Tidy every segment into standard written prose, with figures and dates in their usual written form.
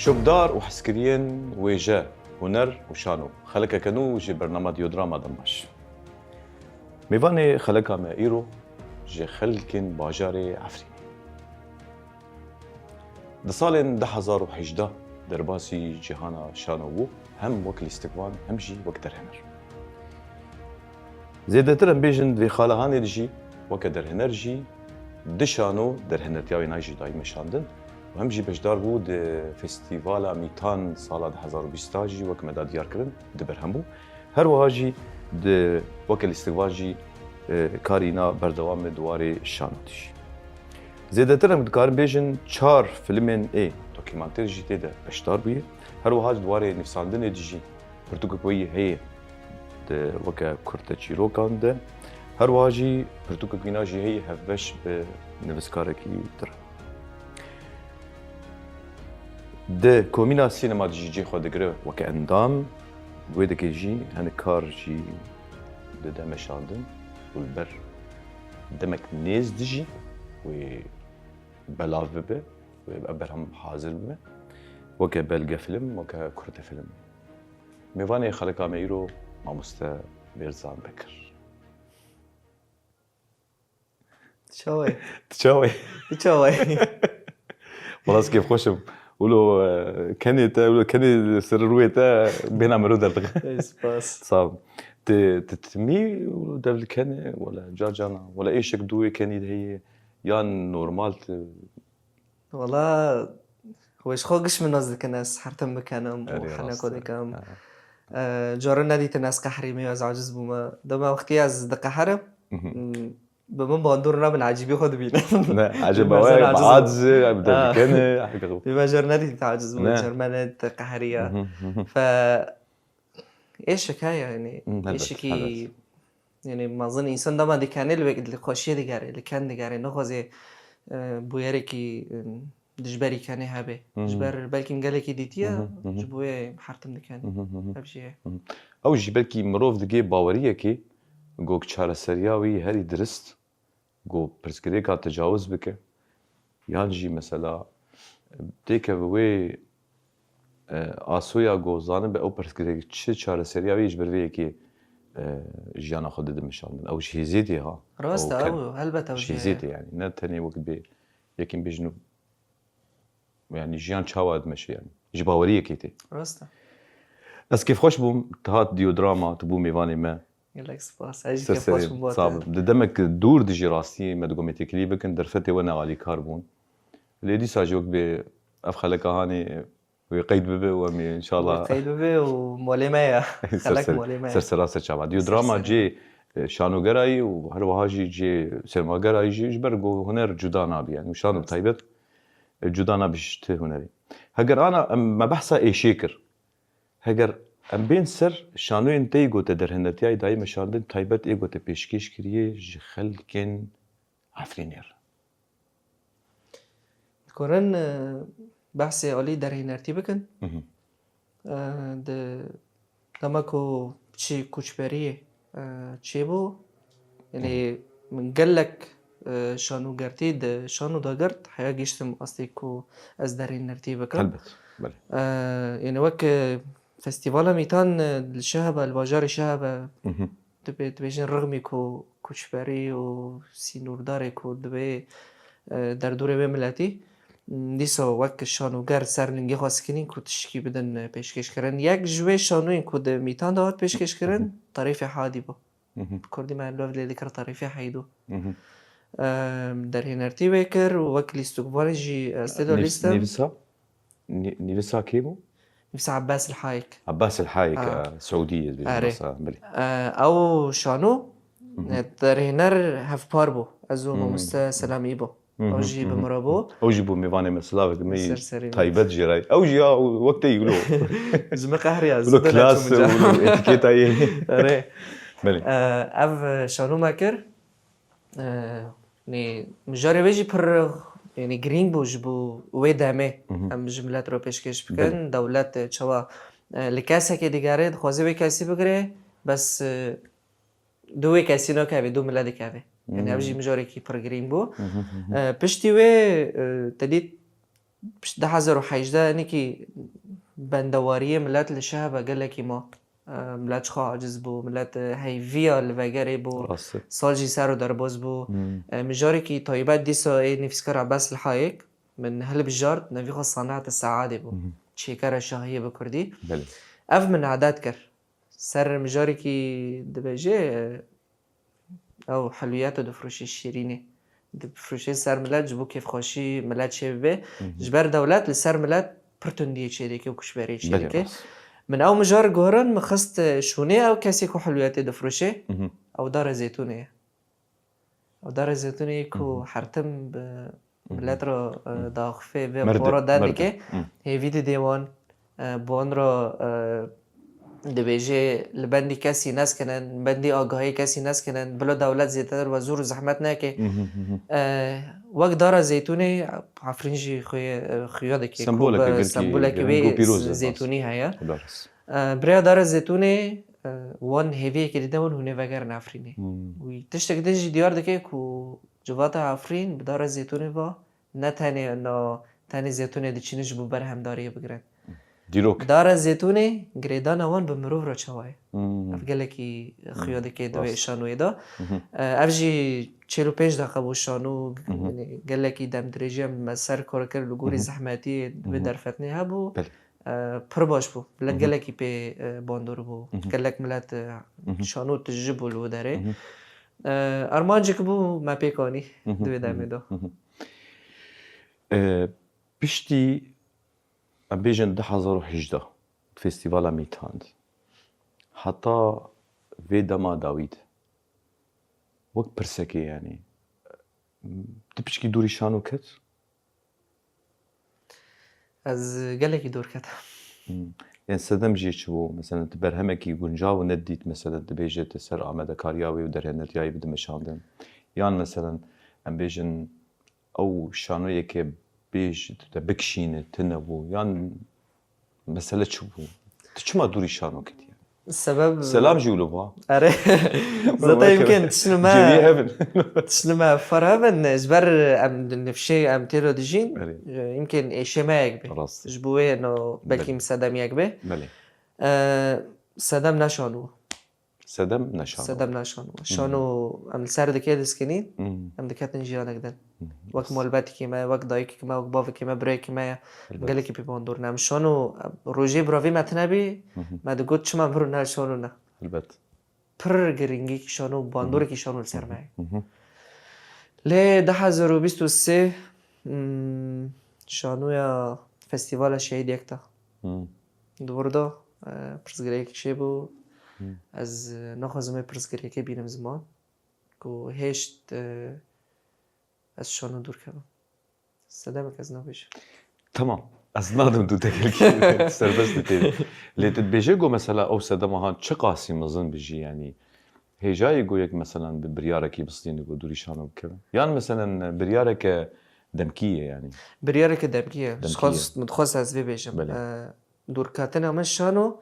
شوبدار وحسكريين ويجا هنر وشانو خلقا كانوا جي برنامج ديودراما دماش ميفاني خلقا ما إيرو جي خلكن باجاري عفريني دسالين 2018 درباسي جيهانا شانو هم وكل استقبال هم جي وقت درهنر زيادة بيجن دي خالهاني جي وقت درهنر جي دشانو درهنر تياوي نايجي داي مشاندن وهم جي بجدار بود فستیوالا میتان سال 2020 جی وک مداد دیار کردن دبرهمو هر وهاجی د وکل استقواجی کارینا بردوام دواره شانتش زیادتر هم دکارن بیشن 4 فیلمن دوکیمانتر جی تیده بشدار بیه هر وهاج دواره نفساندن جی پرتوکوی هی د وک کرت چیرو کانده هر وهاجی پرتوکوینا جی هی هفش به نویسکاره کی تر ده کومینا سینما جی خود گره وک اندام ویده که جی هن کار جی ده مشاندن والبر دمك نيز دجي و بلاف به و برهم حاضر به وك بلغ فيلم وك كرت فيلم ميواني خلقا ميرو ما مستا بيرزان بكر تشاوي والله كيف خوشم ولو كاني سر رويتا بين مرود دلغ سباس صاب تتمي ودل كان ولا جاجانا ولا اي شك دوي كان هي يان نورمال والله هو ايش خوقش من ناس الناس حرتم مكانهم وحنا كودكم جارنا ديت الناس كحريمي وزعجز بما دما وقتي از دقه حرم بمن باندورنا من عجيبي خد بينا لا عجب واي بعض بدل كان بما جارنا ديت تعجز بما جرمانه قهريه ف ايش حكايه يعني ايش كي يعني ما اظن انسان دما دي كان اللي خوشيه ديغاري اللي كان ديغاري نخوزي بويري كي دجبري كان هابه جبر بالكي قالك ديتيا جبوي حرتم دكان ابشي او جبلكي مروف دغي باوريه كي گوک چاره سریاوی هری درست گو پرسکری کا تجاوز بکه یان جی مثلا دیکه وی آسویا گو زانه به او پرسکری چه چاره سریاوی جبر وی کی جیانا خود دمشان او شي زيدي ها راست او هلبت او شي زيدي يعني نتني وقت بي يكن بيجنو يعني جيان تشاود ماشي يعني جباوريه كيتي راست بس كيف خوش بوم تهات ديودراما تبو ميفاني ما يلاك سباس اجي كيف خوش بوم صعب دمك دور دجي راسي ما دوميتي كليبك درفتي وانا علي كربون اللي دي ساجوك ب افخلك هاني ويقيد ببي ومي ان شاء الله قيد ببي ومولمايا خلك مولمايا سرسراسه شعب ديودراما جي شانو قراي وهر وهاجي جي سينما قراي جي جبرقو هنر جدانا بي يعني وشانو بتايبت جدانا بشت هنري هجر انا ما بحثا اي شيكر هجر ام بين سر شانو انتي قوت درهنتي دايما شاندن تايبت اي قوت بيشكيش كريه جي خلكن عفرينير كورن بحثي اولي درهنرتي بكن دمكو چی کوچبریه چی بو یعنی من قالك شانو قرتي د شانو داغرت حيا جيشتم اصلي كو از دارين نرتيبك هلبت بله يعني وك فستيفال ميتان الشهبه الباجار الشهبه تبيجن رغمي كو کوچبری و سینوردار كو دبي در دوره ملتی دیسا وقت شانو گر سرلنگی خواستکنین که تشکی بدن پیشکش کردن یک جوه شانو این که میتان داد پیشکش کردن طریف حادی با کردی من لوف لیلی کر طریف حیدو در هنرتی بکر و وقت لیستوکوال جی استدو لیستم نيفسا كيمو نفس عباس الحايك سعودية بلي او شانو در هنر هف باربو ازو ممستا سلامی با او جي بمرابو او جي بو ميفاني مسلاوك مي تايبت جيراي او جي وقت يقولوا زما قهري از ولو كلاس ولو اتيكيت اي اره بلي اف شانو ماكر ني مجاري بيجي بر يعني جرين بوج بو ويدامه ام جملات رو پیشکش بکن دولت چوا لکاسه که دیگاره خوازه به کسی بگره بس دو کسی نکوی دو ملت کوی يعني أبجي مجاري كي برجرين بو بشتي و تديت بش 2018 نيكي بندوارية ملات لشهبة قال لك ما ملات خا عجز بو ملات هاي فيا الفاجري بو راسي سالجي سارو دربوز بو مجاري كي طيبات ديسا ايه نفس كرا بس الحايك من هل بجار نفيخ صناعة السعادة بو تشيكارا شاهية بكردي بله اف من عادات كر سر مجاري كي دبجي او حلويات دفروشي الشيريني دفروشي سر ملات جبو كيف خوشي ملات شبه جبر دولات لسر ملات برتندية شريكي وكشبري بله شريكي راس من او مجار جورن مخست شوني او كاسي كو حلويات دفروشي او دار زيتونية او دار زيتونية كو حرتم ملات رو داخفي في بورا دانكي هي فيديو ديوان بون رو دبیجه لبندی کسی نس کنن بندی آگاهی کسی نس کنن بلا دولت زیادتر و زور و زحمت نکه وقت داره زیتونی عفرینجی خیاده که سمبوله که بی زیتونی هیا برای داره زیتونی وان هیوی که دیده ون هونه وگر نفرینه وی تشتک دنجی دیار دکه که جوات عفرین بداره زیتونی و نه تنی زیتونی دچینش بو بر هم داری بگرن دیروک داره زیتونه گریدان آوان به مروف را چوای افگله کی خیاده که دوی شانوی دا افجی 45 دقیقه بو شانو گله کی دم درجی هم سر کار کرد لگوری زحمتی دوی درفتنی ها بو پر باش بو بلد گله کی پی باندور بو گله ملت شانو تجربه لو داره ارمانجی که بو ما پیکانی دوی دمی دا پشتی ام بیجن 2018 فستیوالا میتاند حتی وی دما داوید وقت پرسکی یعنی تبشکی دوری شانو کت؟ از گله کی دور کتم يعني سدم جيش بو مثلا تبرهمك يقنجاو نديت مثلا تبيجي تسر آمده كارياوي ودرهنت ياي بدم شاندن يعني مثلا ام بيجن او شانو يكي بيج بكشينه تنبو يعني مسألة شو بو تشما دوري شانو كتير السبب سلام جولو با أري زتا يمكن تشنو ما فرهبن إجبار أم نفشي أم تيرو دجين يمكن إيش ما يكبه جبوه إنه بلكي مسدم يكبه سدم نشانو سدم نشانو شانو أم السر دكيه دسكنين أم دكاتن جيانك دن وقت مولباتي كيما وقت دايك كيما وقت بافي كيما بري كيما قال لك بيبوندور نام شانو روجي برافي متنبي ما دقوت شما برو نال شانو نا البت پر گرینگی کی شانو باندور کی شانو سرمایه لی 2023 شانو یا فستیوال شهید یکتا دوردا پرسگری کی بو از نخوازم پرسگری کی بینم زمان کو هشت از شانو دور کردم سلامك از نبیش تمام از نادم دو تکل کی سربست تیدی لیت بیجه گو مثلا او سدم ها چه قاسی مزن بيجي يعني هجاي يقولك مثلا بريارك يبسطين يقول دوري شانو بكذا يعني مثلا بريارك دمكيه يعني بريارك دمكيه خاص متخصص از بيجم دور كاتنا مش شانو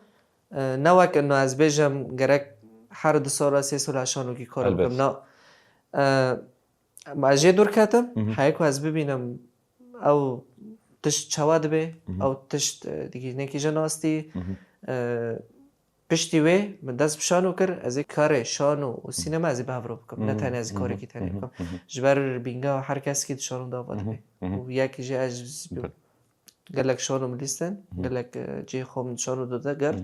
نوك انه از بيجم جرك حر دو سال سه سال شانو کی کار بکنم نه ما اجي دور كاتم حيكو از ببینم او تشت شواد به او تشت دیگه نکی جناستی پشتی وی من دست بشانو کر از کار شانو و سینما از بهبرو بکم نه تنها از کاری کی تنها بکم جبر بینگا هر کس کی شانو داوود به و یکی جه از قال لك شانو ملیستن قال لك جه خوم شانو داده گرد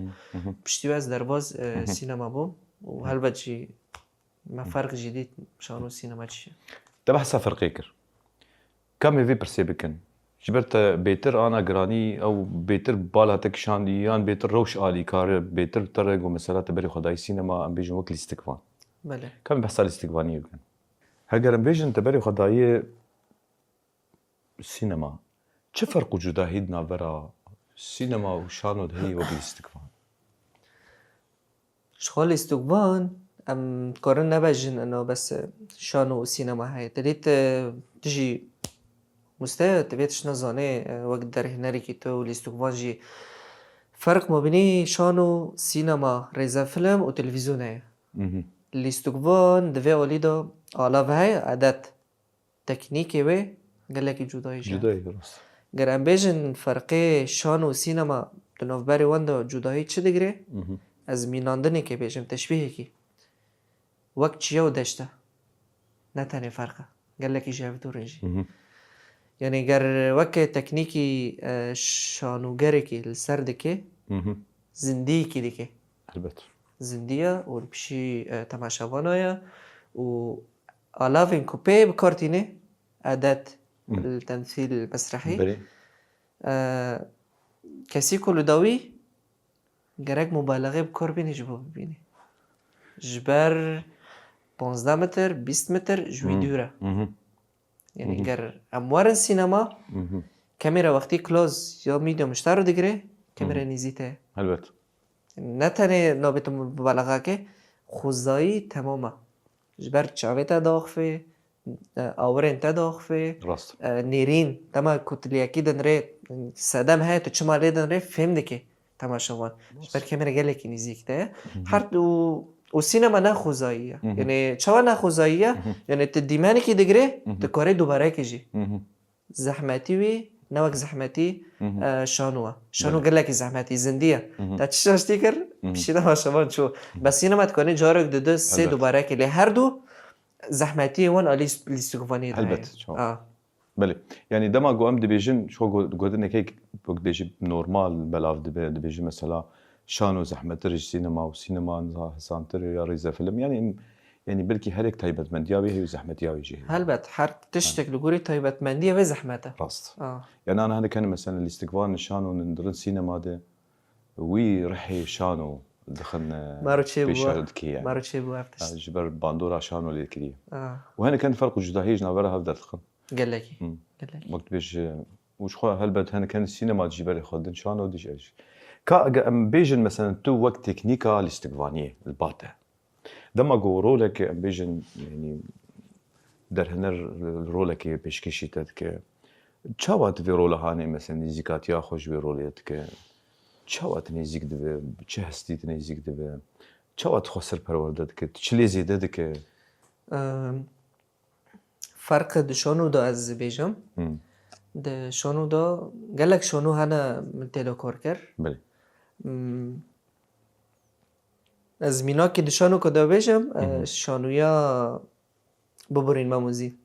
پشتی وی از درواز سینما بوم و هل بچی ما فرق جدید شانو سینما چیه تبحث فرقي كر كم في برسيبكن جبرت بيتر انا جراني او بيتر بالاتك شانديان بيتر روش الي كار بيتر ترغو مثلا تبري خداي سينما ام بيجن وكل استكفان بله كم بحث الاستكفانيه يمكن هاجر ام بيجن تبري خداي السينما شو فرق وجوده هيدنا برا السينما وشانو هي وبالاستكفان شغل استكفان ام قارن نبجن انه بس شانو وسينما هاي تريد تجي مستوى تبيتش نزانه وقت در هنری که تو لیستوکوان جی فرق ما بینی شانو سینما ریزا فیلم و تلویزیونه لیستوکوان دوی اولیدا آلاوه های عادت تکنیکی و گله کی جدایی جدایی درست گرم بیشن فرقه شان و سینما دنوبری وند جدایی چه دیگره از میناندنی که بیشم تشبیه کی وقت چیه و داشته نه تنه فرقه قال لك يجي عبدو رنجي يعني قال وقت تكنيكي شانوغركي السردكي زنديكي ديكي البته زندية والبشي تماشاوانايا و ألافين كوبي بكارتيني أداة التمثيل المسرحي بلي كسي كل داوي قرق مبالغة بكار بيني جبو ببيني جبر 15 متر 20 متر جوي دورة يعني قر أموار السينما كاميرا وقتی کلوز یا میدیوم اشتارو دیگره کاميرا نزیته البته نه تنه نابت مبالغه که خوزایی تماما جبر چاوه تا داخفه آورین تا داخفه راست نیرین تما کتلیاکی دن ره سدم های تو چما ره دن ره فهم دکه تماشاوان جبر کاميرا گله کی نزیک ده هر دو و سینما نه خوزاییه یعنی چوا نه خوزاییه یعنی تدیمانی که دیگره تکاره دوباره کجی زحمتی وی نوک زحمتی شانو گله کی زحمتی زندیه تا چیش تیکر پیشیده هاشمان شو بس سینما تکنه جارک دو سه دوباره که هر دو زحمتی وان علی لیستگوانی البته بله یعنی دما گوام دبیجن شو گودن که بگدیجی نورمال بلاف دبیجی مثلا شانو زحمتر سينما وسينما حسانتر يا ريزا فيلم يعني بلكي هلك تايبت مندياوي هي زحمتياوي يجي هلبت حر تشتك لغوري تايبت منديا و زحمته راست يعني انا هذا كان مثلا الاستقبال شانو ندرن سينما ده وي رحي شانو دخلنا مارو بو افتش جبر باندورا شانو اللي كريه وهنا كان فرق جداهي جنابرها هبدا دخل قال لك وقت بيش وش خو هلبت هنا كان السينما جبر خدن شانو ديش كا بيجن مثلا تو وقت تكنيكا الاستقبانية الباطة دما جو رولك بيجن يعني در هنر رولك بيشكشي تدك چاوات في رولا هاني مثلا نزيكات يا خوش في روليتك چاوات نزيك دبه چه هستيت نزيك دبه چاوات خسر پرورددك چلي زيددك فرق دشانو دا از بيجم ده شانو دا قالك شانو هنا متلو کار کر بله از مینا که دشانو کدا بشم شانویا ببرین ماموزی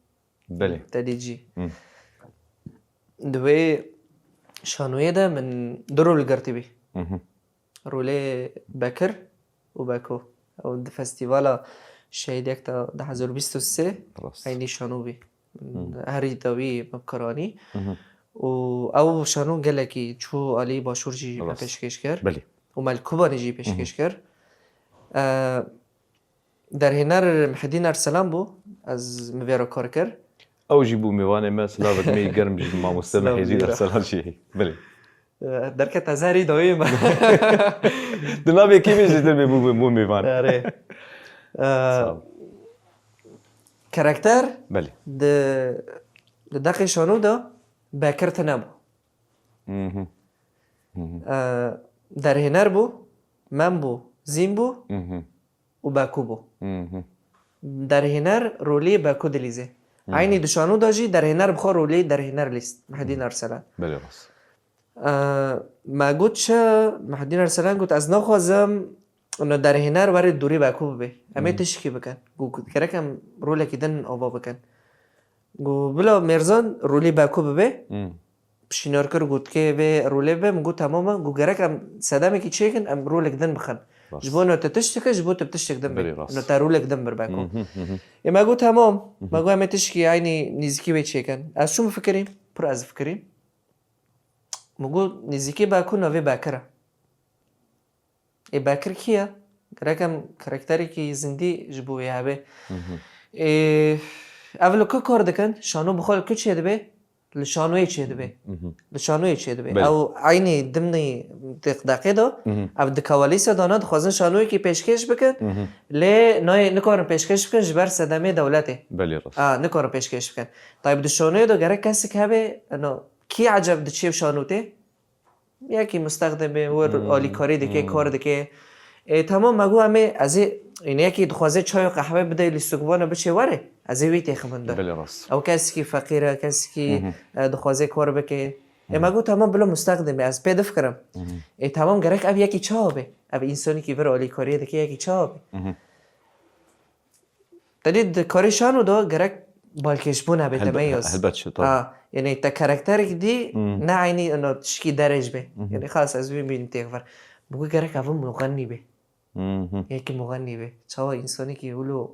بله تدیجی دوی شانویا ده من درول گرتی بی روله بکر و بکو او ده فستیوالا شهید یک تا 2023 اینی شانو بی هری داوی مبکرانی و او شانو گله کی چو علی باشور جی پیشکش کرد بله و ملکوبا جی پیشکش کرد در هنر محدین ارسلان بو از مبیرا کار کرد او جيبوا ميوانه ما سلاوت مي قرم جي ما مستمع يجي ارسلان شيء بله در که تزاری داوی ما دنابي كيف يجي تلبي مو ميوان اره کاراکتر بله د دقیق شانو دا بکر تنبو در هنر بو من بو زین بو و باکو بو در هنر رولی باکو دلیزه عینی دشانو دا جی در هنر بخوا رولی در هنر لیست محدین ارسلان بله راست ما گوت چه محدین ارسلان گوت از نخوازم انه در هنر وارد دوری باکو ببه همه تشکی بکن گو کرکم روله که دن آوا بکن گو بلا مرزان رولی باکو ببه پشینار کر گوت که به روله به مگو تماما گو کرکم صدامه که چیکن ام روله که دن بخن جبو انو تتشتکه جبو تبتشتک دن بی انو تا روله که دن بر باکو اما گو تمام مگو همه تشکی عینی نیزیکی به چیکن از شو مفکریم؟ پر از فکریم مگو نیزیکی باکو نوی باکره باکر کیه؟ رقم کاراکتری که زندی جبوی هبه اولو که کار دکن شانو بخوال که چه دبه؟ لشانوی چه دبه؟ لشانوی چه دبه؟ او عینی دمنی دقیقه دا او دکوالیسه داند خوازن شانوی که پیشکش بکن لی نکارن پیشکش بکن جبر صدمه دولته بله راست نکارن پیشکش بکن طيب دشانوی دا گره کسی که هبه کی عجب دچیب شانوته؟ یکی مستخدمه ور آلی کاری دکه کار دکه تمام مگو همه از این یکی دخوازه چای و قهوه بده لیستگوانه بچه وره از وی تخمنده بله راست او کسی که فقیره کسی که دخوازه کار بکه اما گو تمام بلا مستخدمه از پی دفکرم ای تمام گرک اب یکی چابه اب انسانی که بر آلی کاریه دکی یکی چابه دلید کاریشانو دا گرک بالکش بونه به تمیز البته طبعا یعنی تا کاراکتر دی نه عینی انو تشکی درج به یعنی خلاص از ببینیم تیغفر بگو گرک اول مغنی به یکی مغنی به چاوا انسانی که اولو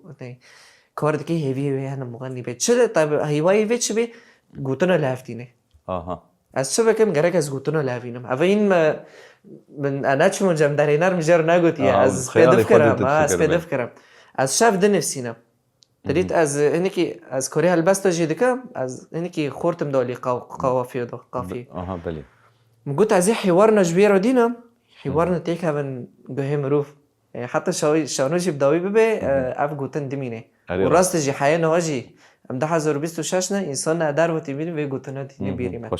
کار دکی هیوی به هنم مغنی به چه طب هیوایی به چه به گوتنو لافتینه از چه بکم گرک از گوتنو لافینم اول این من انا چون جم در اینار مجر نگوتی از پدف کرم از پدف کرم از شاف دنفسینم دلیت از اینی که از کره البسته جدیکم از اینی که خورتم دالی قوافی دو قافی بله مگوت از حوار نجبی رو دینم حوار نتیک هون گه مروف حتی شانوجی بداوی ببه اف گوتن دمینه و راست جی حیا نواجی ام 2026 نه انسان ندار و تیمین و گوتن دینه بیریم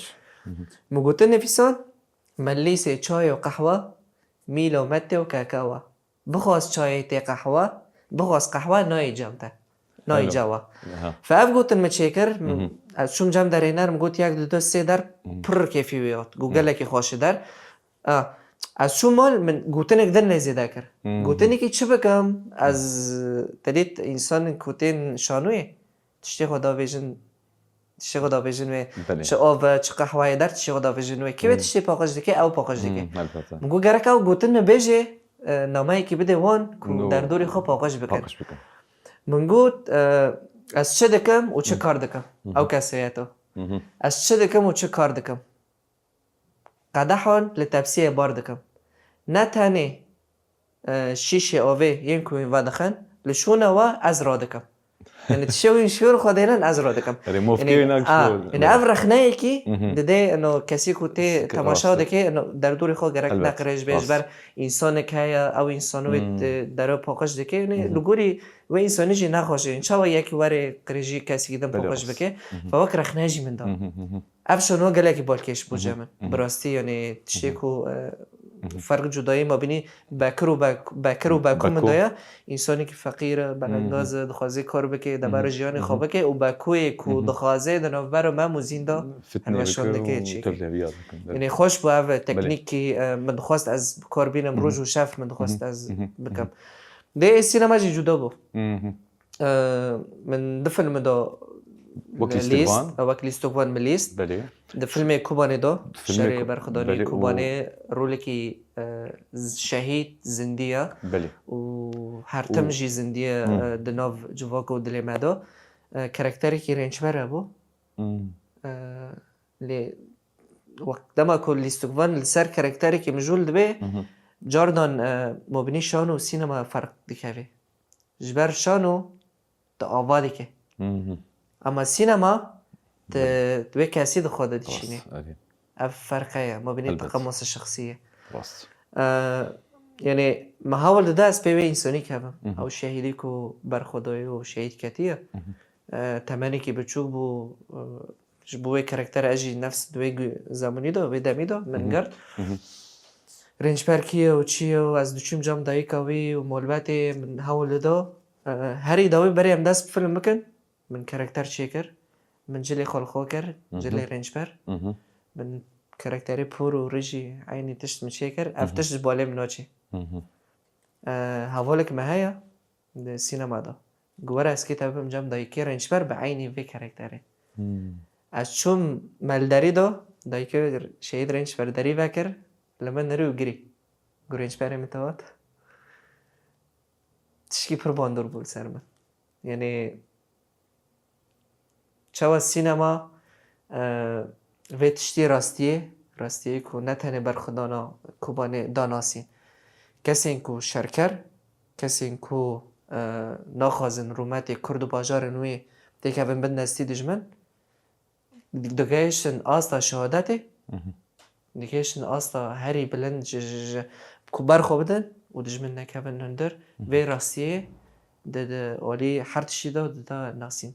مگوتن نفیسان ملیسه چای و قهوه میل و مته و کاکاو بخواست چای تی قهوه بخواست قهوه نای جامته نای جوا فاف گوتن متشکر از شوم جام در اینار مگوت یک دو سه در پر کیفی بیاد گوگل کی خوش در از شوم مال من گوتن اقدر نزیده کر گوتنی که چه بکم از تلیت انسان کوتن شانوی تشتی خدا ویژن تشتی خدا ویژن و چه آب چه قهوه در تشتی خدا ویژن و کی تشتی پاکش دکی او پاکش دکی مگو گرک او گوتن بیجه نامه کی بده وان کو در دوری خو پاکش بکن من گوت از چه دکم و چه کار دکم او کسیتو از چه دکم و چه کار دکم قدحان لتبسیه بار دکم نه تنه شیشه آوه یم کوین و دخن لشونه و از را دکم یعنی تشوین شور خودیلن از را دکم یعنی اف رخنه کی دده انو کسی کو ته تماشا دکه در دوری خو گرک نقرش بیش بر انسان که او انسانو در پاکش دکه یعنی لگوری و انسانی جی نخوشه این چاوا یکی وره قریجی کسی گدم پاکش بکه فوق رخنه جی من دام اف شنو گله کی بالکش بوجه من براستی یعنی تشکو فرق جدایی ما بینی بکر و باکو من دایا انسانی که فقیر برانداز دخوازه کار بکه دبر جیان خوابه که و باکوی کو دخوازه دنو بر ما موزیندا هنوشان دکه چی یعنی خوش با او تکنیکی من دخواست از کار بینم روز و شف من دخواست از بکم ده سینما جی جدا بو من دفن مدا لیست وکلیستوان من لیست ده فیلم کوبانه دا شری برخداری کوبانه رولی که شهید زندیه و هر تم جی زندیه دناو جواکو دلی مدا کاراکتری که رنج بره بو لی وقت دما کل لیستوان لسر کاراکتری که مجول دبه جاردان مبنی شانو سینما فرق دکوه جبر شانو تا آواده که اما سینما دوی کسی ده خود دیشینه اف فرقه ما بینید تقمص شخصیه یعنی محاول ده از پیوه انسانی که او شهیدی که برخودای و شهید کتیه تمنی که بچوک بو بوی کرکتر اجی نفس دوی زمانی دا و دمی دا من گرد رنج پرکیه و چیه و از دوچیم جام دایی کاوی و مولبت من حاول دا هری داوی برای هم دست فیلم بکن من کاراکتر چی کر من جلی خالخو کر جلی رنج پر من کاراکتری پور و رجی عینی تشت من چی کر افتش باله منو چی حوالک مهیا ده سینما دا گواره از کتابم جام دایی که رنج پر به عینی وی کاراکتره از چون مالداری دا دایی که شهید رنج پر داری وکر لما نرو گری گو رنج پر متوات تشکی پر باندور بود سر من یعنی چوا سینما و تشتی راستیه که نه تنه برخدانا کوبانه داناسین کسی کو شرکر کسی کو ناخازن رومت کرد و باجار نوی دیگه بن بند نستی دجمن دیگهشن آستا شهادته دیگهشن آستا هری بلند کو برخو بدن و دجمن نکبن هندر و راستیه ده اولی هر تشتی دا ناسین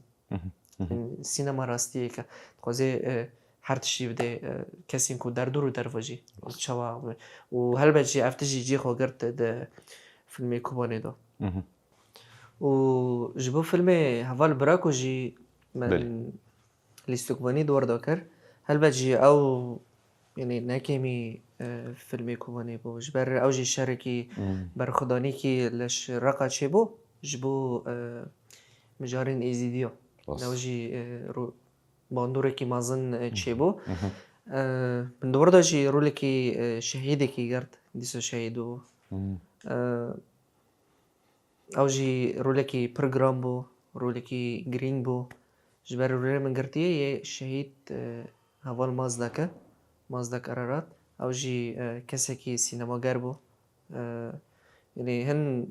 سینما راستیه که خوزه هر تشتی بده کسی کو در دور و در وجی چوا و هل بچه افتشی جی خو گرد ده فیلم کوبانه دا و جبو فیلم حوال براکو جی من لیستوکوانی دور دا کر هل بچه او يعني ناكمي فيلمي كواني بو جبر أوجي شاركي برخداني كي لش رقا شبو جبو مجارين إيزيديو نوجي باندوري كي مازن شبو من دور دا جي رولي كي شهيدي كي قرد ديسو شهيدو أوجي رولي كي برغرام بو رولي كي جرين بو جبر رولي من قرتيه شهيد هوال مازدك أرارات أو جي كسكي سينما قربو يعني هن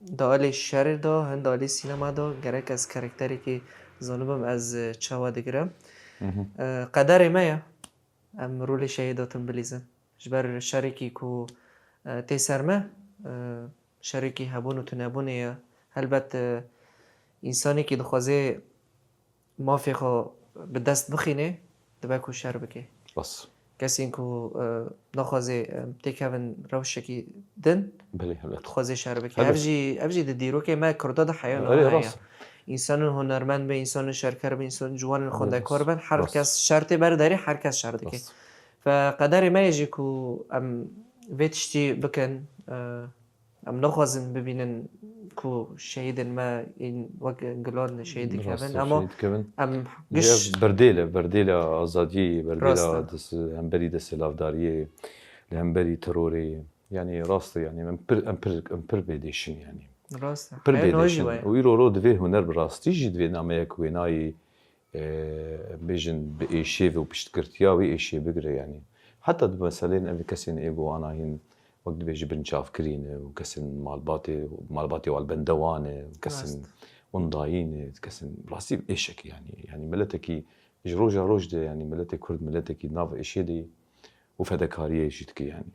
دالي الشعر دا هن دالي السينما دا گرک از كاركتري كي زانوبم از چاوا دگرم قدر مايا ام رولي شهيداتم بليزن جبر شاركي كو تيسر ما شاركي هبون و تنبون هلبت انساني كي دخوازي مافيخو بدست بخينه دباكو شعر بكي بس کسی اینکو نخوازه تکون روشکی دن بله هلبت خوازه شهر بکی ابجی دیرو که ما کرداد حیان هایا انسان هنرمند به انسان شرکر به انسان جوان خونده کار بن هر کس شرط برداری هر کس شرط که فقدر ما یجی کو ام ویتشتی بکن ام نخوازن ببینن کو شهید ما این وقت گلان شهید کردن اما ام گش بردیله آزادی بردیله دست همبری دست لافداریه همبری تروری يعني راسته يعني امبر بيديشن يعني راسته امبر بيديشن ويرو رو دوی هنر براستي جي دوی نامه كويناي بيجن بإيشيف وبشتكرتيا وإيشي بقرا يعني حتى مثلا أبي كسين إيجو أنا هين وقت بيجي بنشاف كرينه وكسن مالباتي والبندوانه وكسن ونضاينه كسن راسي إيشك يعني ملتكي روج ده يعني ملتك كرد ملتكي ناف إيشي دي وفدكاريه شتكي يعني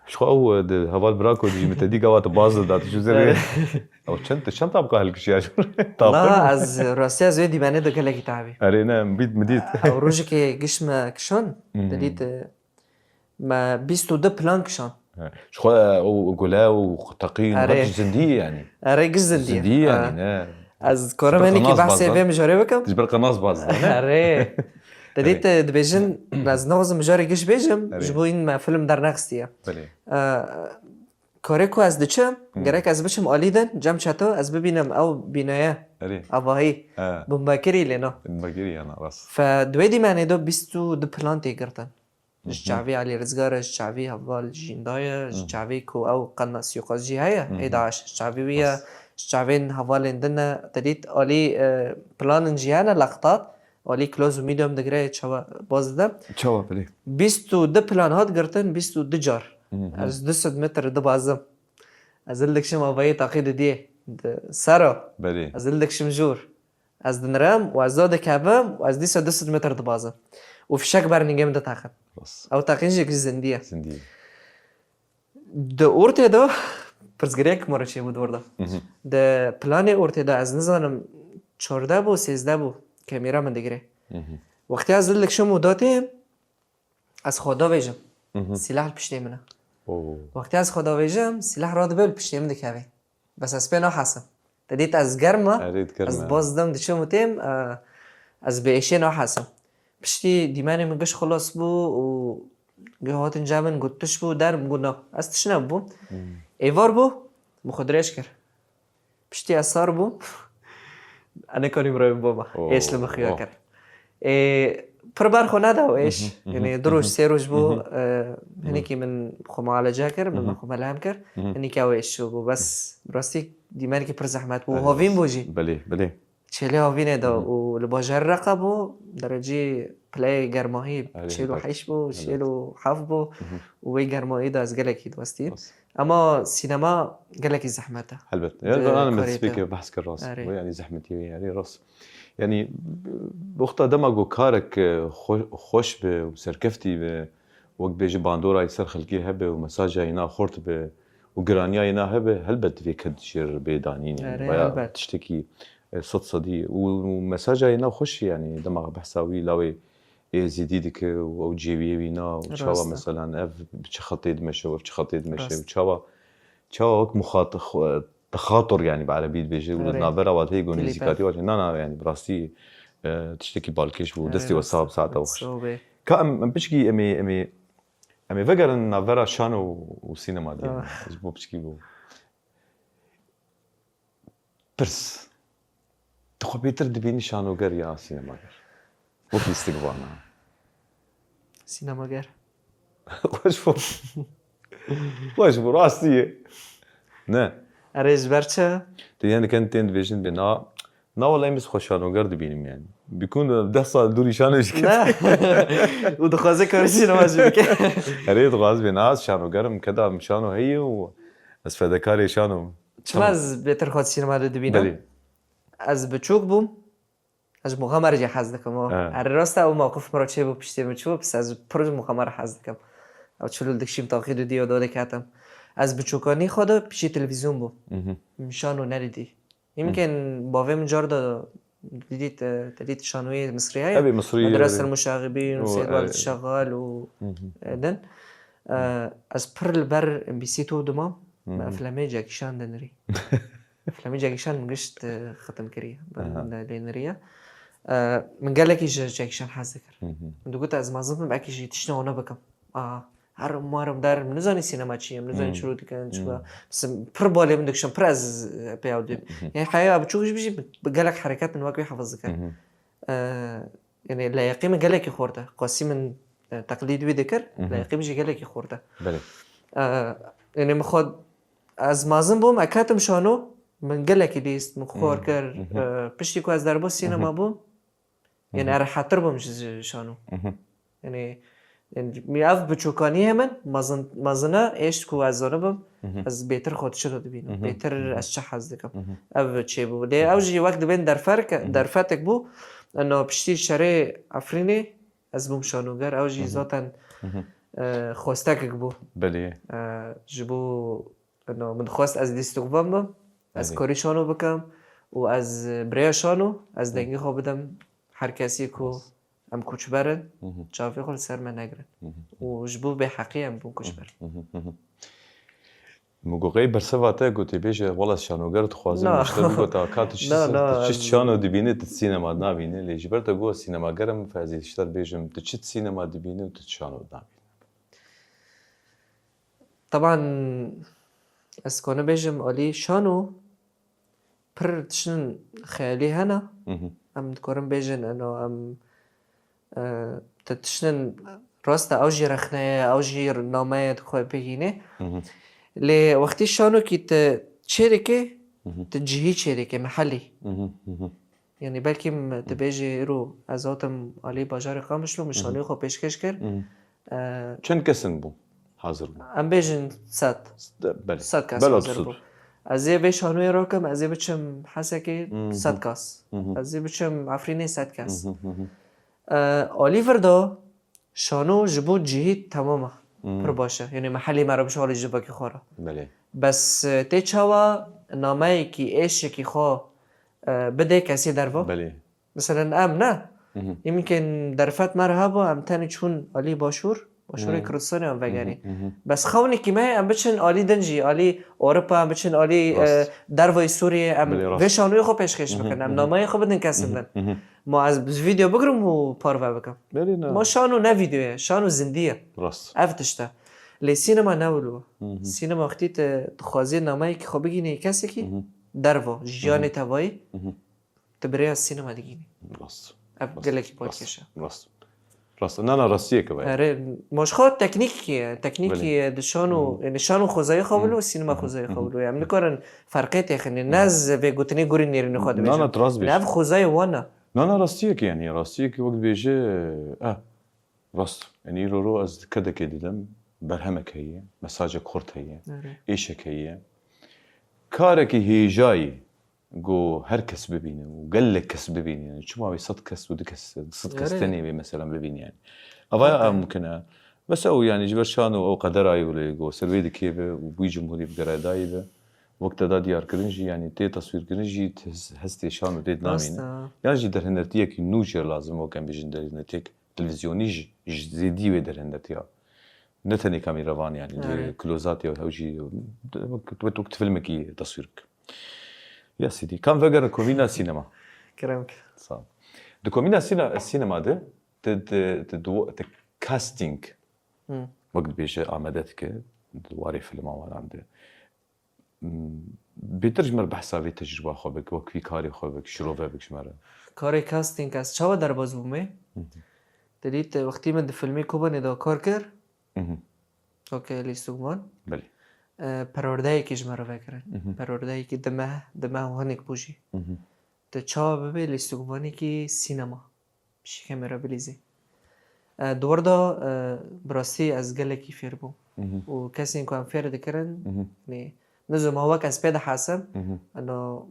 شو هو هوال براكو دي متدي قوات باز دات شو زي او چند طبقه هالكشيا لا از راسي از دي بنه دكله كتابي ارينا مديت او روجك قشمه كشون دليت ما 22 بلان كشون شو وقلا وتقين زنديه يعني اري زنديه يعني از كورماني كي بحث فيه مجاري بكم تجبر قناص باز اري دليت دبيجن از نغز مجاري قش بيجم جبوين ما فيلم در نقصتيه بله کارکو از دچم گرک از بچم آلیدن جمع چطور از ببینم او بینایه آواهی بمباکری لینا بمباکری انا راس فدویدی معنی دو 22 پلانتی گرتن جعوی علی رزگار جعوی حوال جیندای جعوی کو او قناص یقاجی هيا 11 جعوی ويا جعوین حوال اندنا تدید علی پلان جیانا لقطات علی کلوز و میدیوم دگره چوا بازده چوا بله 22 پلان هات گرتن 22 جار از 200 متر دبازم از الدکشم آبایی تاقید دیه سارا بله از الدکشم جور از دنرم و از داد کبم و از 200 متر دبازم و فشک برنگم ده تاقید او تاقیدش که زندیه ده اورته ده پرزگریک مرچه بود ورده ده پلان اورته ده از نزانم 14 بو 13 بو کامیرا من دگره وقتی از الدکشم و داته از خدا ویجم سلاح پشتی منه وقتی از خدا ویجم سلاح را دبل پشتی من دکوی بس از پینا حسم تدید از گرمه از بازدم دشم تیم از بیشه نا حسم پشتی دیمانی من گش خلاص بو و گهات انجامن گوتش بو در مگونا از تشنب بو ایوار بو مخدرش کر پشتی اثار بو انا کنیم رویم بابا ایش لمخیار کر پربار خو نده و ایش یعنی دروش سیروش بو هنی که من خو معالجه کر من خو ملهم کر هنی که اویش شو بو بس براستی دیمانی که پر زحمت بو هاوین بوجی بله چلی هاوینه دا و لباجر رقا بو درجه پلی گرماهی چلو حیش بو چلو حف بو و وی گرماهی دا از گلکی دوستی اما سینما گلکی زحمته البته انا متسبيك بحث كراس يعني زحمتي يعني راس يعني بوقتا دماغو كارك خوش به وسركفتي به وقت بيجي باندورا يسر خلقي هبه ومساجا هنا خورت به وقرانيا هنا هبه هلبت فيك هدشير بيدانين يعني تشتكي صوت صدي ومساجا هنا خوش يعني دماغ بحثاوي لاوي زيديدك او جيبي وينا وشاوا مثلا اف بتخطي دمشق وبتخطي دمشق وشاوا وك مخاطر تخاطر يعني بعربية بيجي والنابرة وقت هيك ونزيكاتي واجه نانا يعني براستي تشتكي بالكش ودستي وصاب ساعتها وخش كم بشكي امي فكر ان نافرا شانو وسينما دي بو بشكي بو برس تخو بيتر دبيني شانو غير يا سينما غير وكي استقبالنا سینماگر خوش بو راستي نه ارز برچه يعني كانت تلفزيون بنا نا والله مش خوشانو غير دبينم يعني بيكون 10 سال دوري شانو ايش نه و دخوازه کاری سینما جو بکه اريد غاز بناس شانو غير كذا مشانو هي و بس فدكاري شانو چما از بهتر خواد سینما رو ببینم بله از بچوک بوم از مخامر جه حز دکم ار راست او موقف مرا چه بو پشتی بچو پس از پروژ مخامر حز دکم او چلول دکشیم تاخیر دیو داده کاتم از بچوکانی خدا پیش تلویزیون بو مشانو ندیدی يمكن باوي جار دا تديت شانوية مصرية أبي مصرية مدرسة المشاغبين وسيد والد الشغال و دن از پر البر ام بي سي تو دما ما افلامي جاكي شان دنري افلامي جاكي شان مقشت ختم كريه لينريا من قال لك جاكي شان حذكر من قلت از ما ظن باكي جي تشنا وانا بكم هرم مارم دار منزاني سينما چيه منزاني شروع كان شو بس پر بالي من دكشن پر از بياود يعني حقيقة بتشوفش بيجي بقالك حركات من واقع حفظك يعني لا يقيم قالك خورته قاسي من تقليد وذكر لا يقيم جي قالك خورته بله يعني مخود از مازن بوم اكاتم شانو من قالك ليست مخور كر بشتي كو از دربو سينما بوم يعني ار حاطر بوم شانو يعني میاف بچوکانی همن مازنا ایش کو از زنبم از بهتر خود شده ببینم بهتر از چه حز دکم او چه بود لی اوجی وقت بین در فتک بو انه پشتی شرع افرینه از بوم شانوگر اوجی ذاتن خواستک بو بله جبو انه من خواست از دیستقبام بم از کاری شانو بکم و از برای شانو از دنگی خواب بدم هر کسی کو ام کوچ برن چافی خال سر من نگرن و جبو به حقی ام بون کوچ برن مگوی برسواته گویی بیشه والله شانوگر تخوازم مشتری گویی کاتش چیست شانو دبینه تت سینما نبینه لیج برده گو سینما گرم فازیشتر بیشم تچیت سینما دبینه و تت شانو نبینه طبعا اسکانه بیشم علی شانو پر تشن خیالی هنا ام دکارم بیشن انو ام تتشنن راستا اوجي رخنه اوجي نامه خواه بگینه لی وقتی شانو کی تشركه تجهي شركه محلي يعني بلكي تبيجي رو ازاتم علي باجار قامش لو مشاني خو پیشکش کرد چند کسن بو حاضر بو ام بیجن 100 کس حاضر بو از یه شانوی راکم از یه بچم حسکی 100 کس از یه بچم عفرینه 100 کس الیور دا شانو جبو جهید تمامه پر باشه یعنی محلی مرا بشه حالی جبا که خواره بله بس تی چاوا نامه کی ایش کی خوا بده کسی دروا بله مثلا ام نه يمكن درفات مرحبا ام تاني چون علی باشور کردستانی هم وگری بس خونی که من ام بچن علی دنجی علی اروپا ام بچن علی دروای سوریه ام وشانوی خو پیشکش بکنم نامه خو بدن کسی بدن ما از ویدیو بگرم و پارو بکم ما شانو نه ویدیوه شانو زندیه راست افتشته لی سینما نولو سینما وقتی تخوازی نامه که خو بگینه کسی که دروا جیان توایی تبری از سینما دیگینی راست گلکی باید کشه راست نه راستیه که باید آره مشخص تکنیکی دشانو یعنی شانو خوزای خوابلو سینما خوزای خوابلو یعنی میکردن فرقیت یخنی نز به گوتنی گوری نیرینی خواهد بیشم نه تراز بیش نه خوزای وانه نه راستیه که یعنی راستیه که وقت بیشه راست یعنی رو از کده که دیدم برهمک هیه مساج کورت هیه ایشک هیه کاره که هیجایی گو هر کس ببینه و قل کس ببینه يعني شو ما بي صد كس ودي كس صد كس تاني مثلا ببين يعني أضايا ممكن بس أو يعني جبر شانو أو قدراي ولا جو سلويد كيبه وبي جمهوري بقراداي به وقت دا ديار كرنجي يعني تي تصوير كرنجي هستي شانو تيد نامينه يعني جي در هندرتيه كي نوجر لازم هو كان بيجن در هندرتيك تلفزيوني زيدي ودر هندرتيه نتني كاميرا فان يعني كلوزاتي أو هوجي وقت فيلمكي تصويرك يا سيدي كان فجر كومينا سينما كرامك صح دو كومينا السينما ده ت كاستينج وقت بيجي عمدت كه دواري فيلم عنده بيترجم بحسابي تجربة خوبك وكفي كاري خوبك شروفه بك شمارة کاری کاستینگ از چه در باز بومه دلیت وقتی من فیلمی کوبان ادا کار کرد اوکی لیستوگمان بله پروردهی کیش مرا فکرن پروردهی کی دمه هنگ بوجی ت چا ببی لیستوگمانی کی سینما شی کامرا بلیزی دوردا براستی از گله کی فیر بو و کسی این کام فیر دکرن نه نزوم هوا کس پیدا حسم انو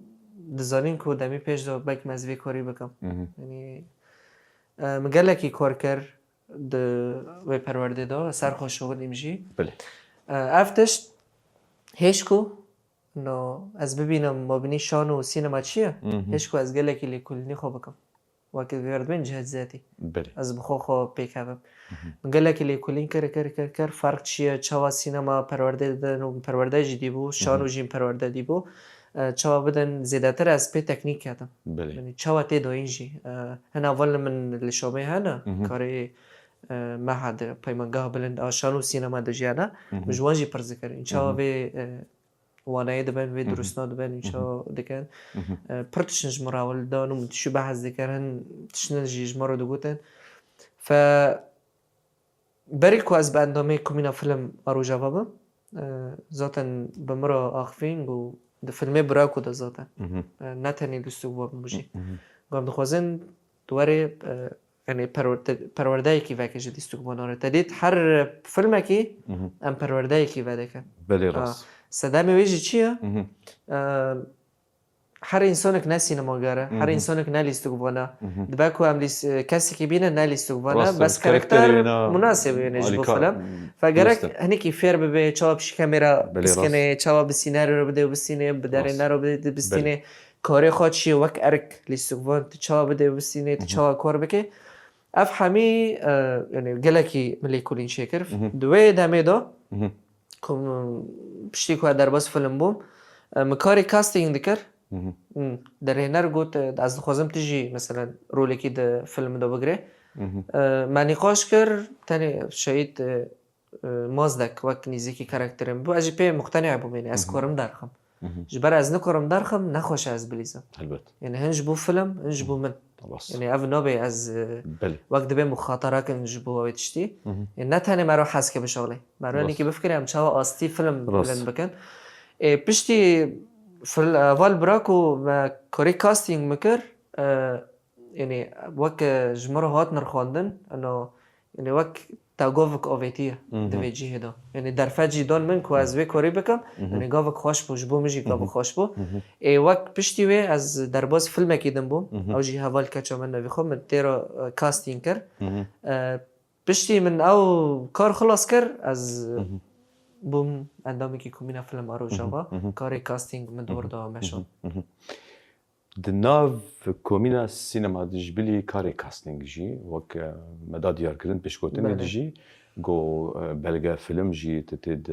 دزانین کو دمی پیش دو بک مزوی کاری بکم یعنی مگله کی کار کرد د و پرورده دا سر خوش شغل ایمجی بله افتش هیچ کو نو از ببینم مبینی شان و سینما چیه هیچ کو از گله کی لیکولنی خوب بکم وقتی گردن جهت ذاتی بله از بخو خو پیکم گله کی لیکولین کر فرق چیه چوا سینما پرورده دن پرورده جدی بو شان و جیم پرورده دی بو چوا بدن زیادتر از پی تکنیک کردم بله یعنی چوا تی دوینجی هن اول من لشومه هنه کاری معهد پیمانگاه بلند آشان و سینما دجیانا مجوانجی پر ذکر این چوا به وانای دبن و درستنا دبن این چوا دکن پرتشنج مراول دانو متشو بحث ذکرن تشنجیج مرا دوگوتن ف بريكو از باندامي كومينا فيلم ارو جوابم ذاتن بمرا اخفين و د فيلم براكو د ذاتن نتني دستو بوجي قام دخوازن دواري يعني پروردهی کی وکش دیستو باناره تدید هر فیلم کی ام پروردهی کی وده کن بله راست صدام ویژه چیه هر انسانک نه سینماگره هر انسانک نه لیستوگوانا دبکو هم کسی که بینه نه لیستوگوانا بس کاراکتر مناسب یعنی جو فیلم فگرک هنی کی فیر ببه چاپ ش کامera بسکنه چاپ سینارو رو بده و بسینه بداره نرو بده بسینه کاری خود چیه وک ارک لیستوگوان چاپ بده و بسینه چاپ کار بکه افهمی یعنی گلکی ملی کلین شکر دوی دمی دا کم پشتی که در باز فیلم بوم مکاری کاستینگ دکر در هنر گوت از خوازم تجی مثلا رولی که در فیلم دا بگره من نقاش کر تانی شاید مازدک وقت نیزی کاراکترم بو اجی پی مقتنع بوم یعنی از کارم درخم جبر از نکارم درخم نخوش از بلیزم یعنی هنج بو فیلم هنج بو من يعني أف نوبي از وقت بين مخاطرات نجبوها ويتشتي يعني نتاني مرو حاسك بشغلي مرو إني كي بفكر أم شاوا أستي فيلم بلند بكن بشتي في الأول براكو ما كوري كاستينج مكر يعني وك جمرو هات نرخواندن إنه يعني وك تاگوفک آویتیه دویجی هدا یعنی در فجی دان من کو از وی کاری بکم یعنی گاوک خوش بو جبو میجی گاوک خوش بو ای وقت پشتی وی از درباز فیلم کیدم بوم او جی حوال کچا من نوی خو من تیرا کاستینگ کر پشتی من او کار خلاص کر از بوم اندامی کی کومینا فیلم آرو جوا کاری کاستینگ من دور دا مشون دناف كومينا السينما دجبلي كاري كاستينج جي وك مدى ديار كرن بشكوتن دجي جو بلغا فيلم جي تتد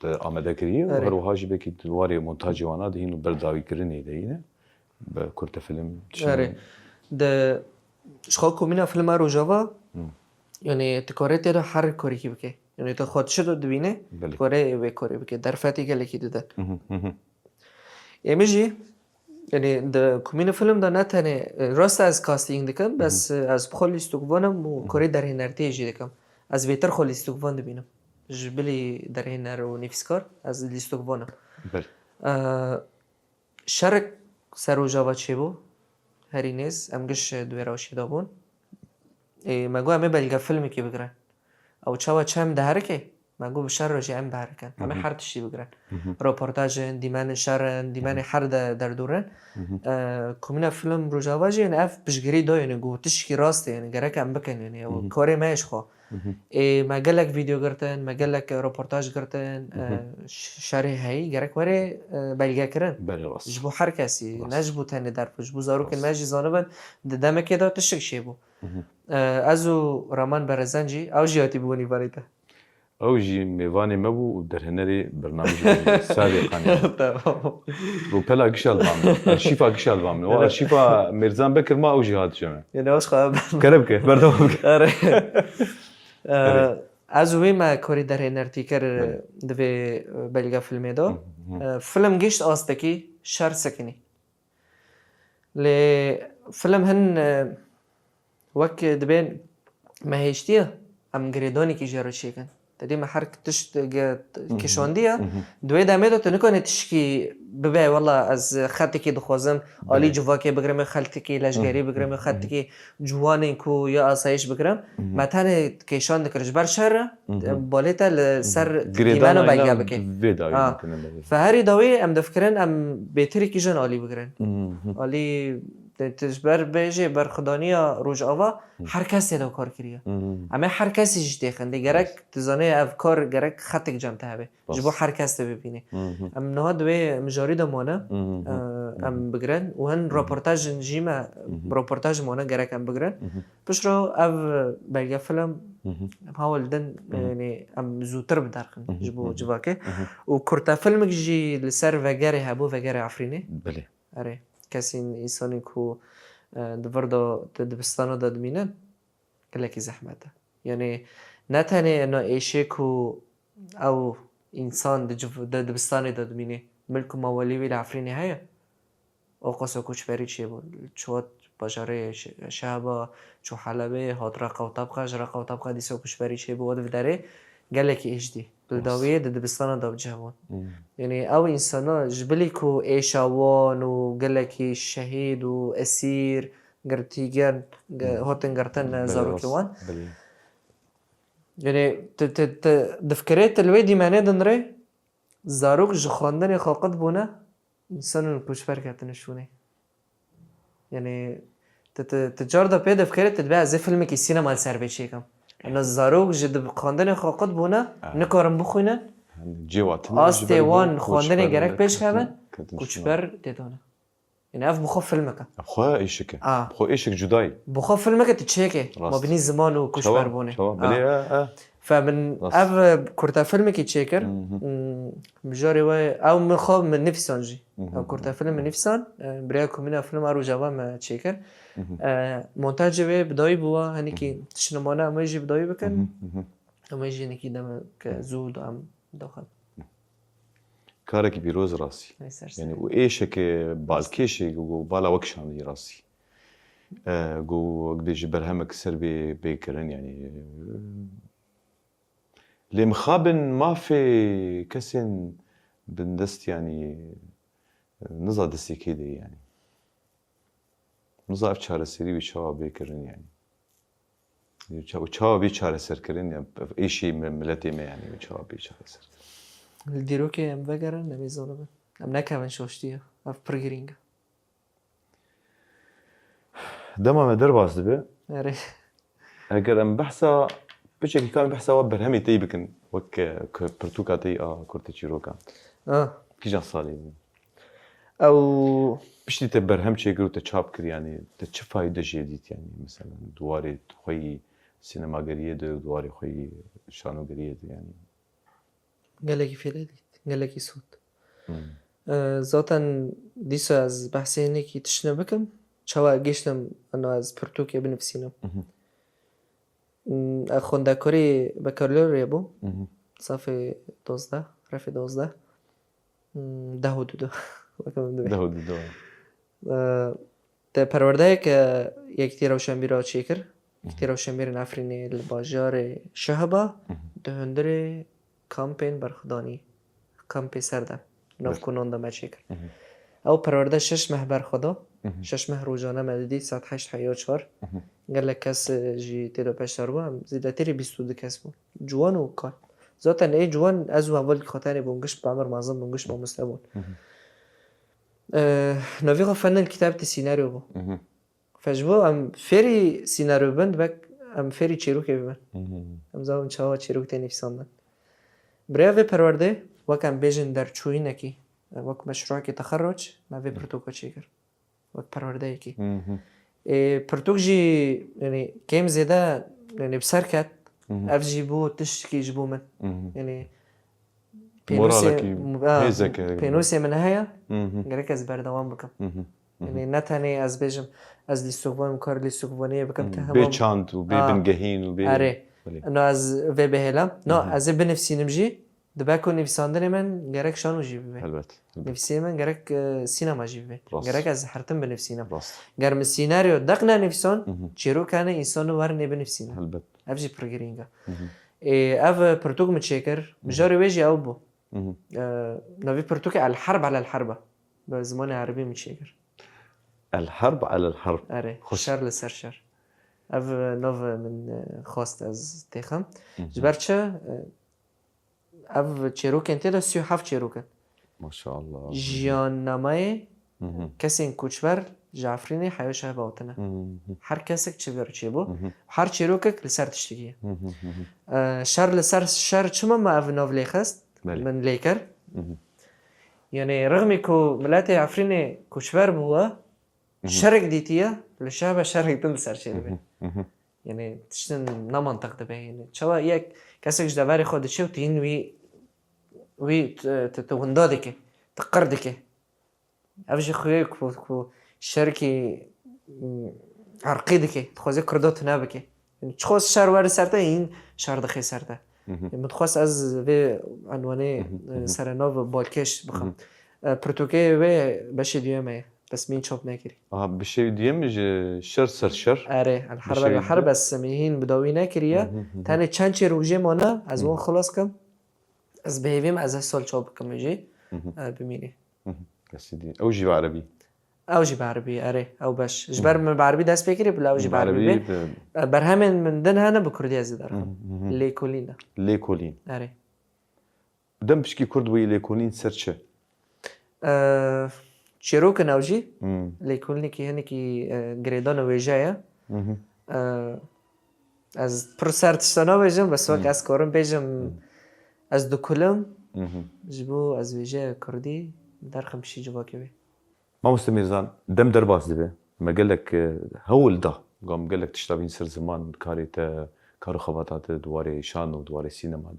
آمده كري وهروها جي بكي دواري مونتاجي وانا دهين برداوي كرني دهين بكرت فيلم اري ده شخو كومينا فيلم ارو جوا يعني تكوريتي ده حر كوري كي بكي يعني تو خود شدو دبينه كوري و كوري بكي در فاتي گله كي ده يمجي يعني ده كومينا فيلم ده نتانه راست از کاستینگ دکم بس از بخول لیستوگوانم و کاری در هنرتی جی دکم از بیتر خول لیستوگوان دبینم جبلی در هنر و نفسکار از لیستوگوانم شرک سرو جاوا چی بو هرینز امگش دوی راشی دابون مگو همه بلگه فیلمی که بگرن او چاوا چم ده هرکه مگو بشر راجع ام بهرکن همه هر تشتی بگرن رپورتاج دیمان شرن دیمان هر در دورن کومنا فیلم روجاواجی یعنی اف بشگری دو یعنی گوتش کی راسته یعنی گرک ام بکن یعنی او کاری ماش خو مگلک ویدیو گرتن مگلک رپورتاج گرتن شرح هی گرک وره بلگه کرن جبو هر کسی نجبو تنه در جبو زارو کن ماجی زانبن ددمه که دا تشک شی بو ازو رامان برزنجی او جیاتی بونی باریته او جی میوانی مبو و در هنری برنامج سابقا تمام رو پلا گشال بام ارشیفا گشال بام و ارشیفا میرزان بکر ما او جهاد جمع یعنی واش خواهم کرب که بردام که آره از وی ما کاری در هنرتی کر دوی بلگا فیلمی دا فیلم گشت آستکی شر سکنی ل فیلم هن وک دبین مهشتیه ام گریدانی کی جرا چیکن تدی ما حرک تشت کشاندیه دوی دامه تو نکنه تشکی ببی والله از خطی کی دخوازم عالی جواکی بگرم خلطی کی لشگری بگرم خطی کی جوانی کو یا آسایش بگرم مثلا کشاند کرج بر شر بالتا سر دیمانو بلگا بکی فهری دوی ام دفکرن ام بهتری کی جن عالی بگرن عالی تجبر بیجی بر خدانیا روج آوا هر کسی دو کار کریه اما هر کسی جدی خنده گرک تزانه افکار گرک خطک جمع تهبه جبو هر کسی ببینه ام نه دوی مجاری دمانه ام بگرن و هن راپورتاج نجیمه راپورتاج مانه گرک ام بگرن پس رو اف بلگه فیلم حاول دن یعنی ام زودتر بدرخن جبو جواکه و کرتا فیلم جی لسر وگره هبو وگره عفرینه بله آره کسی انسانی کو دوردا دبستانو داد مینن کلکی زحمته یعنی نه تنه انه ایشه کو او انسان دبستانی داد مینه ملک موالی وی العفرینی هیا او قصه کوچ بری چی بود چوت باجاره شهبا چو حلبه هات رقا و طبقه جرقا و طبقه دیسو کوچ بری چی بود و داره گلکی ایشدی بلداویه دبستان داد جوان یعنی او انسانا جبلی کو ایشاوان و گلکی شهید و اسیر گرتیگن هاتن گرتن زاروکیوان یعنی دفکرت الوی دیمانه دنره زاروک جخواندن خاقت بونه انسان کوچ بر کتنشونه یعنی تجار دا پی دفکرت تدبی از فیلمی که سینما سر بچه کم انا زاروک جد خواندن خاقت بونه نکارم بخوینن آستیوان خواندن گرک پیش کردن کوچبر دیدانه یعنی اف بخواه فیلمه که بخواه ایشکه بخواه ایشک جدایی بخواه فیلمه که تچه ما بینی زمان و کوچبر بونه فمن اف کرتا فیلمه که چه کر مجاری وای او مخواه من نفسان جی او کرتا فیلم من نفسان برای کمینا فیلم رو جوام چه کر مونتاج وی بدایی بوا هنی که تشنمانه اما جی بدایی بکن اما جی نکی دم که زود هم داخل کارکی بیروز راسی یعنی و ایشک بالکیشی و بالا وکشان دی راسی گو قدیش برهمك سر بيكرن يعني اللي مخابن ما في كسن بندست يعني نزا دستي كده يعني نزا افشار سري وشوا بيكرن يعني وشوا بيشار سر كرن يعني اي شيء ملتي ما يعني وشوا بيشار سر الديرو كي ام بگرن نمیزونه ام نکمن شوشتیه اف پرگرینگ دما ما درباس دبي آره اگر ام بحثا بشكل كان بحثا برهمي تيبكن وك برتوكا تي كورتيشيروكا كيجا صالي او بشتي تبرهم شي قلت تشاب كر يعني تشفاي دجيديت يعني مثلا دواري خوي سينما قريه دواري خوي شانو قريه يعني قال لك في ليلة قال لك صوت ذاتا ديسو از بحثي هنيكي تشنا بكم شوا گشتم انو از پرتوکیا بنفسینم خوندکاری بکارلو ریبو صفحه 12 رفع 12 ده و دو ده پرورده که یک تی روشنبی را چیکر یک تی روشنبی نفرینی لباجار شهبا دهندر کامپین برخدانی کامپی سرده ناف کننده ما چیکر او پرورده 6 ماه برخدا 6 ماه روزانه مددی ساعت 8 حیا 4 قال لك کس جی تیرو پشتر بودم زیادتری 22 کس بود جوان و کار ذاتا ای جوان از اول خاطر بونگش به امر معظم بونگش با مستبون نویغا فن الكتاب السيناريو بو فجبو ام فيري سيناريو بند بك ام فيري تشيروك بمن ام زاون چاوا تشيروك تاني فساندن بريافي پرورده وكم بيجن در چوينكي وك مشروع كي تخرج ما في برتوكو تشيكر وك پرورده كي برتوك جي يعني كيم زيدا يعني بسركت اف جيبو تشتكي جيبو من يعني مورالك هيزك بينوسي من هيا غيرك از بردوام بكم يعني نتاني از بيجم از لي سوفون كار لي سوفونيه بكم تهمم بيتشانت وبيبنجهين وبي اري انه از في بهلا نو از بنفسي نمجي دباكو نفساندني من غيرك شانو جيبي البت نفسي من غيرك سينما جيبي غيرك از حرتم بنفسينا راست غير من السيناريو دقنا نفسون تشيرو كان انسان ورني بنفسينا البت افجي بروجرينجا اف برتوك متشكر بجاري ويجي او بو نوفي برتوكي على الحرب على الحربة بزمان عربي متشكر الحرب على الحرب اري شر لسر شر اف نوف من خواست از تيخم جبرتشا اف تشيروكن تيدا سيو حف تشيروكن ما شاء الله جيان ناماي كسين كوچبر جعفريني حيوشها باوتنا هر كسك تشبر تشيبو هر تشيروكك لسر تشتكي شر لسر شر چما ما اف نوف ليخست من ليكر يعني رغم كو ملاتي عفريني كوشبر بوا شرق ديتيا لشابه شرق تنسر شيء يعني تشتن نمنطق دبي يعني شوا يك كسك جداري خود شو تين وي تتوندادك تقردك افجي خويك كو شركي عرقيدك تخوزي كردوت نابك يعني تخوز شهر وار سرته این شهر دخي سرته متخوص از في عنواني سرنوف بالكش بخم برتوكي و بشي ديومه بس مين شوب ناكري بشي ديم شر سر شر اري الحرب بس ميهين بداوي ناكريا تاني چانچي روجي مانا از اون خلاص كم از بهيفيم از سال شوب كم يجي بميني سيدي اوجي بعربي اوجي بعربي اري او باش جبر من بعربي داس بكري بلا اوجي بعربي برهمن من دنها انا بكردي ازيد ارقم ليكولين اري دم بشكي كرد وي ليكولين سرچه شيروك نوجي ليكولني كي هنكي غريدون ويجايا از پرسرت شنا بيجم بس وقت از کارم بيجم از دكولم جبو از ويجايا كردي درخم بشي جواكي بي ما مستميرزان دم درباس دبي ما قال لك هول ده قام قال لك تشتغلين سر زمان كاريتا كارو خبطات دواري شانو دواري سينما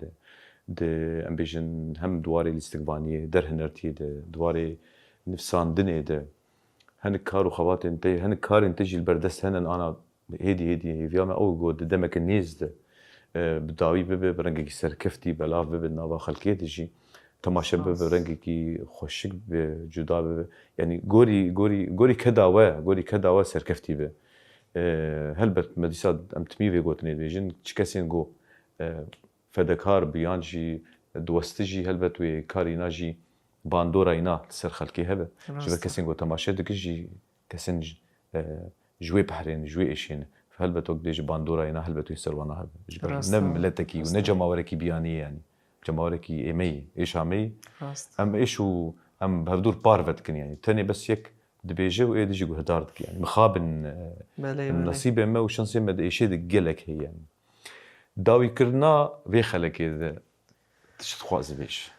ده امبيجن هم دواري الاستقبانيه در هنرتي دواري نفسان دنيا ده هن كارو خبات انت هن كار انتجي البردست هن انا هيدي فيا ما او جود دمك النيز ده بداوي برنجي سر كفتي بلاف بالنافا خلقيه تجي تماشا برنجي خوشك بجدا يعني غوري كداوا سر كفتي به هلبت مديساد ام تميفي گوتني بيجن چكسين گو فدكار بيانجي دوستجي هلبت وي كاريناجي باندورا اینا سر خلقی هبه جبر کسین گو تماشا دکجی کسین جوی بحرین جوی ایشین فهلبتو دیج باندورا اینا هلبتو سروانا هبه جبر نم لتکی و نجماورکی بیانی يعني جماورکی ایمی ایش همی ام ایشو ام بهدور بارفت کن يعني تاني بس يك دبيجي و ايدجي جو هدارتك يعني مخابن النصيب ما وشانسي ما ايشي دقلك هي يعني داوي كرنا في خلك اذا تشتخواز بيش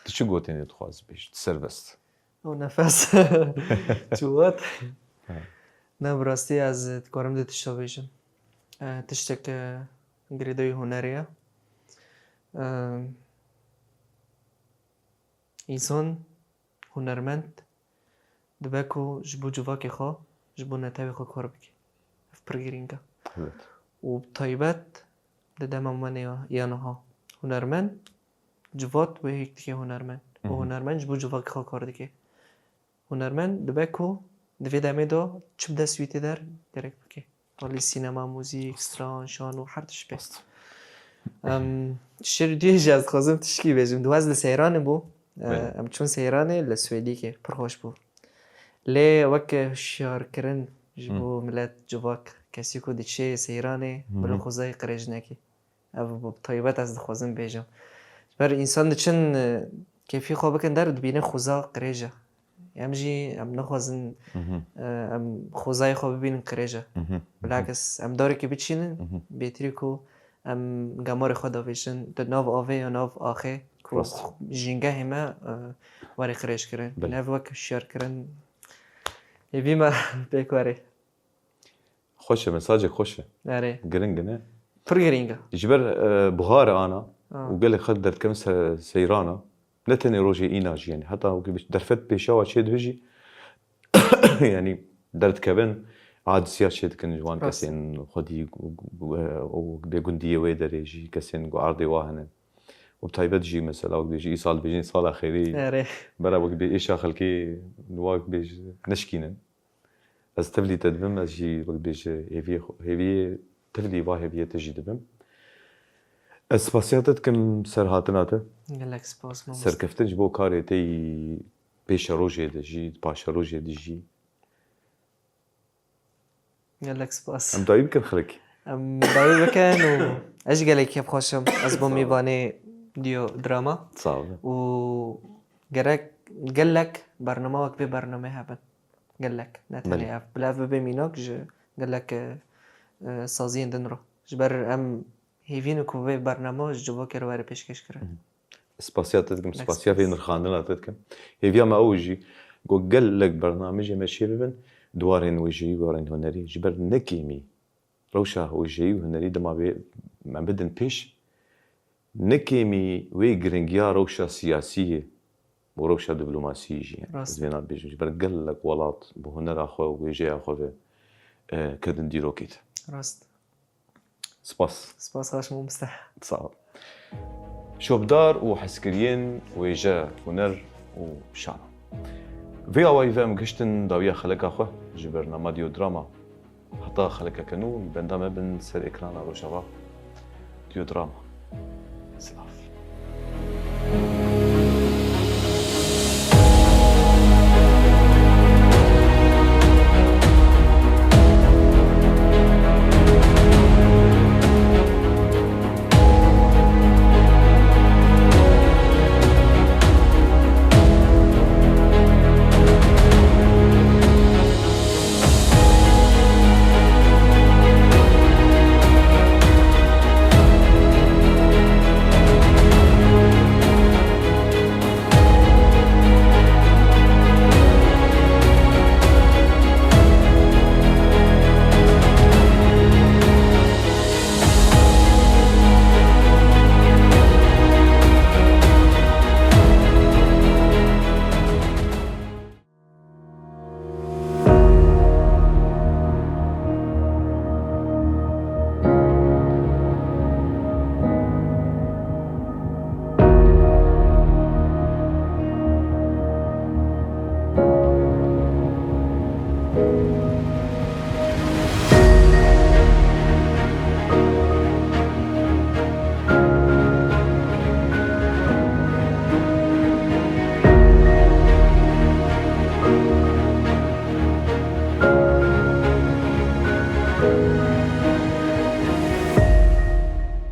تشو قوتيني تخواز بيش تسربست ونفس توات نبرستي از تكورم دي تشتويشن تشتك غريدوي هنريا انسان هنرمند دباكو جبو جواكي خو جبو نتاوي خو كوربكي في برغرينجا وبطيبات دداما مانيا يانها هنرمند جوات وهيك تكي هنرمند وهنرمند جبو جواكي خو كوردكي هنرمند دباكو دفي داميدو چب دا سويتي دار ديريكت بكي طالي سينما موزيك ستران شانو حرتش بست شير ديجي از خوزم تشكي بيجم دواز لسيران بو ام چون سيراني لسويدي كي پرخوش بو لي وك شيار كرن جبو ملات جواك كسيكو دي چه سيراني بلو خوزاي قريجناكي او بطيبات از خوزم بيجم بر انسان دچن كيفي خو بكن دار دبينه خوزا قريجه يمجي ام نخوزن ام خوزاي خو ببين قريجه بالعكس ام داري كي بتشين بيتريكو ام گمار خدا ویشن د ناو آوه یا ناو آخه که جینگه همه واری خریش کرن ناو وک شیر کرن یوی ما بکواری خوشه مساجه خوشه آره گرنگ نه پر گرینگه جبر بغار أنا آه. وقال لك خد درت كم سيرانة نتني روجي إيناج يعني حتى درفت بيشاوة شيد بيجي يعني درت كبن عاد سيار شيد كن جوان راس. كسين خدي وبيجندية ويدريجي كسين عرضي واهنا وبتايبت جي مثلا وقت بيجي إيصال بيجي صالة خيرية اره برا وقت بيجي إيش خلكي نواق بيجي نشكينا از تفلي تدبم از جي وقت بيجي هيفي تفلي هيفي تجي دبم اسباسياتت كم سر هاتناته قال لك سباس ما سر كفتن جبو كاري تي بيش روجي دجي باش روجي دجي قال لك سباس ام دايب كن خلك داوی بکن و اش گله که بخوشم از با میبانه دیو دراما صعب و گرک گلک برنامه وقت به برنامه هبن گلک نه بله. تنها بلاف ببیناک ج گلک سازی اندن رو جبر ام هیوین کو به برنامه جوا کرد واره پیشکش کرد اسباسياتت كم اسباسيا في نرخانات كم هي ما اوجي قال لك برنامج ماشي ببن دوارين ويجي دوارين هنري جبر نكيمي روشا ويجي وهنري دما ما بدن بيش نكيمي ويجرينجيا روشا سياسيه وروشا دبلوماسيه يعني راست. زينا بيجي جبر قال لك ولات بهنر اخو ويجي اخو كدن ديرو كيت راست سباس هاش مو مستح صعب شوبدار وحسكريين ويجا ونر وشانا في اواي فهم قشتن داوية خلقا خو جبرنا ماديو دراما حتى خلقا كانو بندام ابن سر اكرانا روشابا ديو دراما سلام